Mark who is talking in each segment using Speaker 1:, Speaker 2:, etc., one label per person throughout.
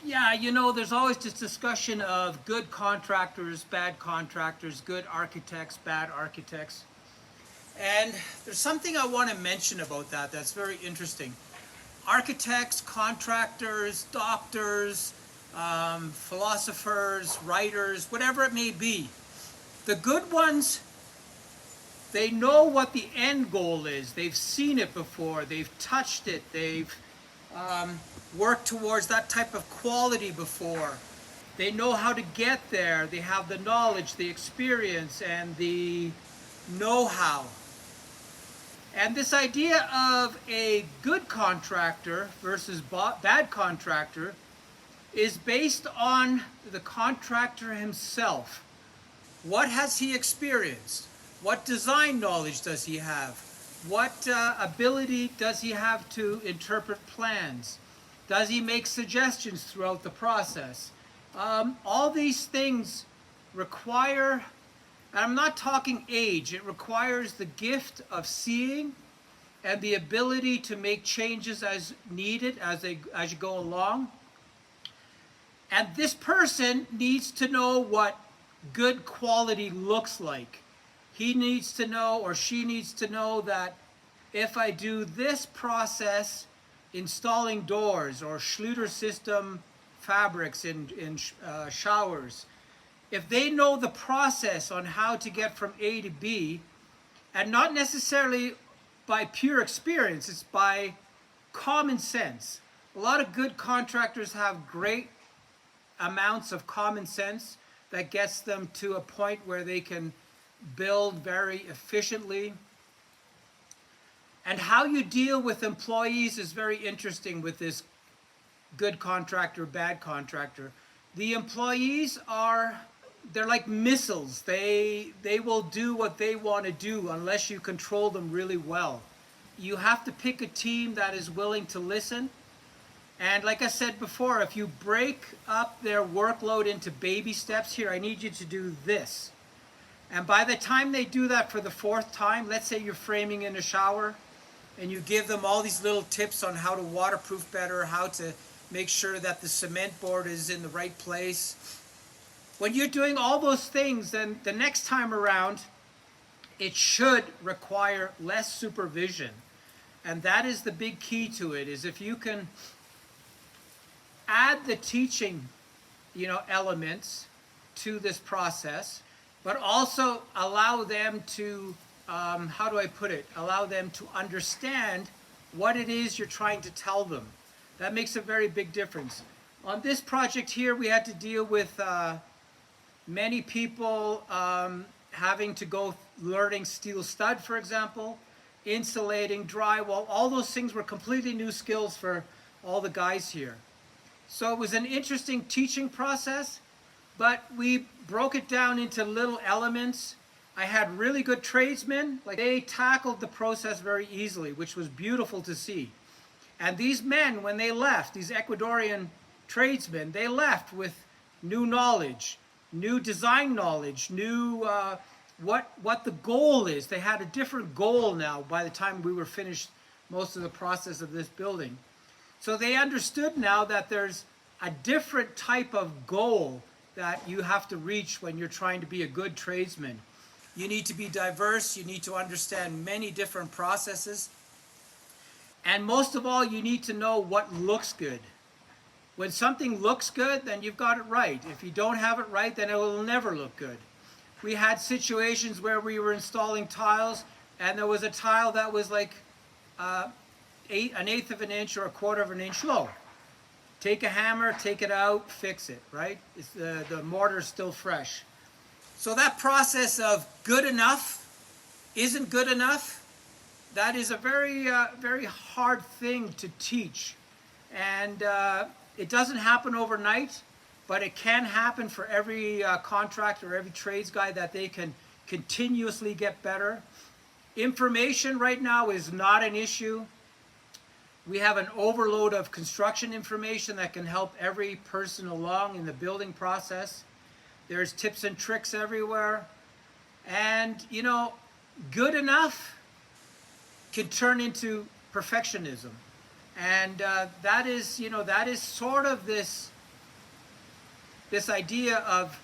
Speaker 1: Yeah, there's always this discussion of good contractors, good architects, bad architects. And there's something I want to mention about that that's very interesting. Architects, contractors, doctors, philosophers, writers, whatever it may be, the good ones, they know what the end goal is. They've seen it before, they've touched it, they've worked towards that type of quality before. They know how to get there. They have the knowledge, the experience, and the know-how. And this idea of a good contractor versus bad contractor is based on the contractor himself. What has he experienced? What design knowledge does he have? What ability does he have to interpret plans? Does he make suggestions throughout the process? All these things require, and I'm not talking age, it requires the gift of seeing and the ability to make changes as needed as you go along. And this person needs to know what good quality looks like. He needs to know, or she needs to know, that if I do this process, installing doors or Schluter system fabrics in showers, if they know the process on how to get from A to B, and not necessarily by pure experience, it's by common sense. A lot of good contractors have great amounts of common sense that gets them to a point where they can build very efficiently. And how you deal with employees is very interesting with this good contractor, bad contractor. The employees they're like missiles. They will do what they want to do unless you control them really well. You have to pick a team that is willing to listen. And like I said before, if you break up their workload into baby steps, here, I need you to do this. And by the time they do that for the fourth time, let's say you're framing in a shower, and you give them all these little tips on how to waterproof better, how to make sure that the cement board is in the right place. When you're doing all those things, then the next time around, it should require less supervision. And that is the big key to it, is if you can add the teaching, elements to this process, but also allow them to, how do I put it? Allow them to understand what it is you're trying to tell them. That makes a very big difference. On this project here, we had to deal with many people having to go learning steel stud, for example, insulating, drywall. All those things were completely new skills for all the guys here. So it was an interesting teaching process, but we broke it down into little elements. I had really good tradesmen. Like, they tackled the process very easily, which was beautiful to see. And these men, when they left, these Ecuadorian tradesmen, they left with new knowledge, new design knowledge, new what the goal is. They had a different goal now by the time we were finished most of the process of this building. So they understood now that there's a different type of goal that you have to reach when you're trying to be a good tradesman. You need to be diverse, you need to understand many different processes, and most of all, you need to know what looks good. When something looks good, then you've got it right. If you don't have it right, then it will never look good. We had situations where we were installing tiles, and there was a tile that was like an eighth of an inch or a quarter of an inch low. Take a hammer, take it out, fix it, right? The mortar's still fresh. So that process of good enough isn't good enough, that is a very, very hard thing to teach. And it doesn't happen overnight, but it can happen for every contractor, every trades guy, that they can continuously get better. Information right now is not an issue. We have an overload of construction information that can help every person along in the building process. There's tips and tricks everywhere. And, good enough can turn into perfectionism. And that is sort of this this idea of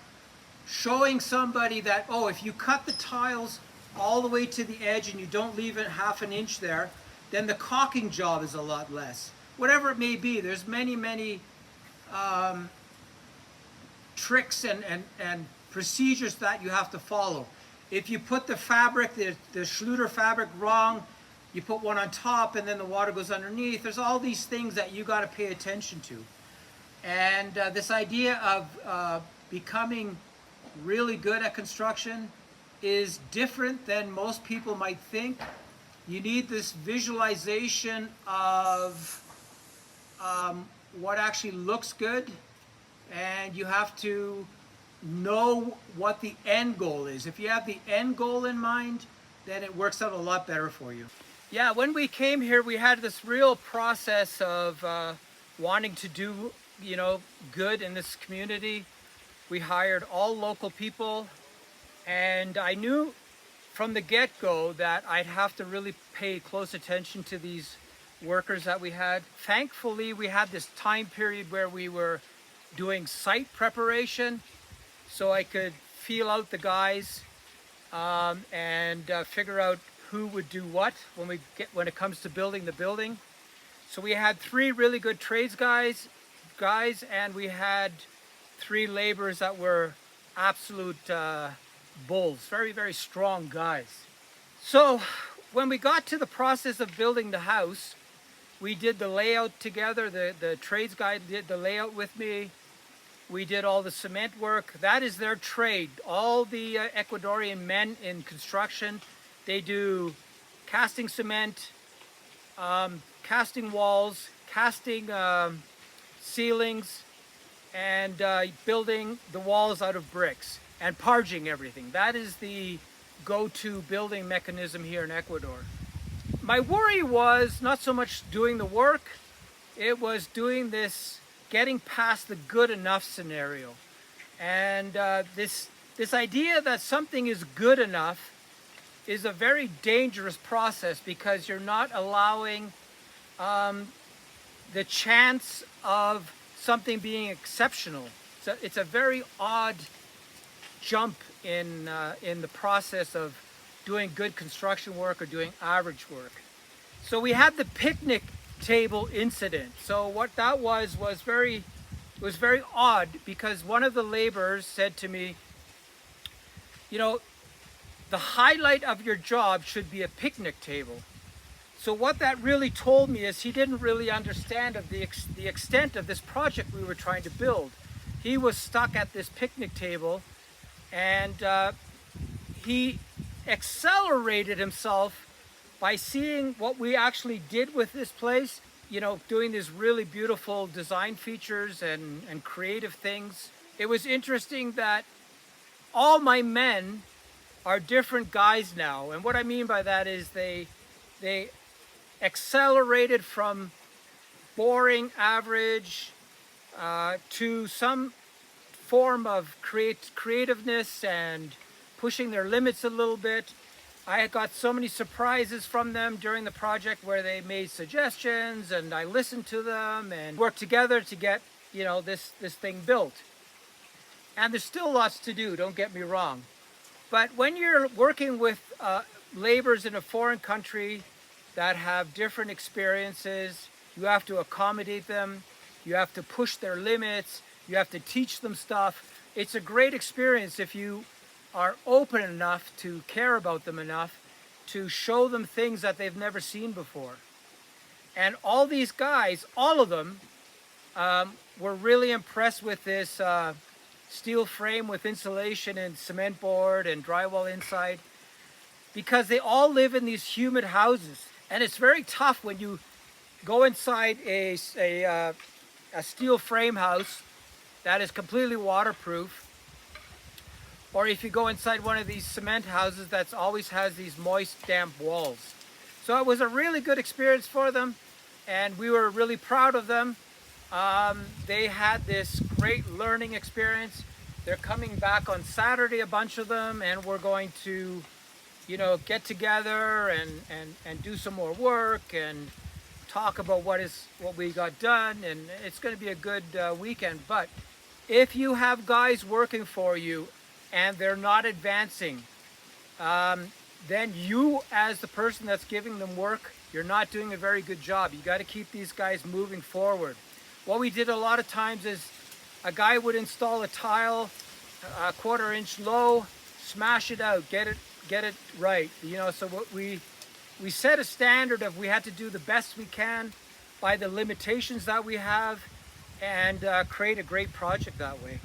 Speaker 1: showing somebody that, oh, if you cut the tiles all the way to the edge and you don't leave it half an inch there, then the caulking job is a lot less. Whatever it may be, there's many tricks and procedures that you have to follow. If you put the fabric, the Schluter fabric wrong, you put one on top and then the water goes underneath. There's all these things that you got to pay attention to. And this idea of becoming really good at construction is different than most people might think. You need this visualization of what actually looks good, and you have to know what the end goal is. If you have the end goal in mind, then it works out a lot better for you. Yeah, when we came here, we had this real process of wanting to do, you know, good in this community. We hired all local people, and I knew from the get-go that I'd have to really pay close attention to these workers that we had. Thankfully, we had this time period where we were doing site preparation, so I could feel out the guys and figure out who would do what when it comes to building the building. So we had 3 really good trades guys, and we had 3 laborers that were absolute bulls, very strong guys. So when we got to the process of building the house, we did the layout together. The trades guy did the layout with me. We did all the cement work. That is their trade. All the Ecuadorian men in construction, they do casting cement, casting walls, casting ceilings, and building the walls out of bricks and parging everything. That is the go-to building mechanism here in Ecuador. My worry was not so much doing the work, it was doing this, getting past the good enough scenario. And this idea that something is good enough is a very dangerous process, because you're not allowing the chance of something being exceptional. So it's a very odd jump in the process of doing good construction work or doing average work. So we had the picnic table incident. So what that was very odd, because one of the laborers said to me, you know, the highlight of your job should be a picnic table. So what that really told me is he didn't really understand of the extent of this project we were trying to build. He was stuck at this picnic table, and he accelerated himself by seeing what we actually did with this place, you know, doing these really beautiful design features and creative things. It was interesting that all my men are different guys now. And what I mean by that is they accelerated from boring average to some form of creativeness and pushing their limits a little bit. I got so many surprises from them during the project where they made suggestions, and I listened to them and worked together to get, you know, this thing built. And there's still lots to do, don't get me wrong. But when you're working with laborers in a foreign country that have different experiences, you have to accommodate them, you have to push their limits, you have to teach them stuff. It's a great experience if you are open enough to care about them enough to show them things that they've never seen before. And all these guys, all of them, were really impressed with this steel frame with insulation and cement board and drywall inside, because they all live in these humid houses. And it's very tough when you go inside a steel frame house that is completely waterproof, or if you go inside one of these cement houses that always has these moist, damp walls. So it was a really good experience for them, and we were really proud of them. They had this great learning experience. They're coming back on Saturday, a bunch of them, and we're going to, you know, get together and do some more work and talk about what we got done, and it's going to be a good weekend. But If you have guys working for you and they're not advancing, then you, as the person that's giving them work, you're not doing a very good job. You got to keep these guys moving forward. What we did a lot of times is a guy would install a tile a 1/4 inch low, smash it out, get it right. You know, so what we set a standard of we had to do the best we can by the limitations that we have, and create a great project that way.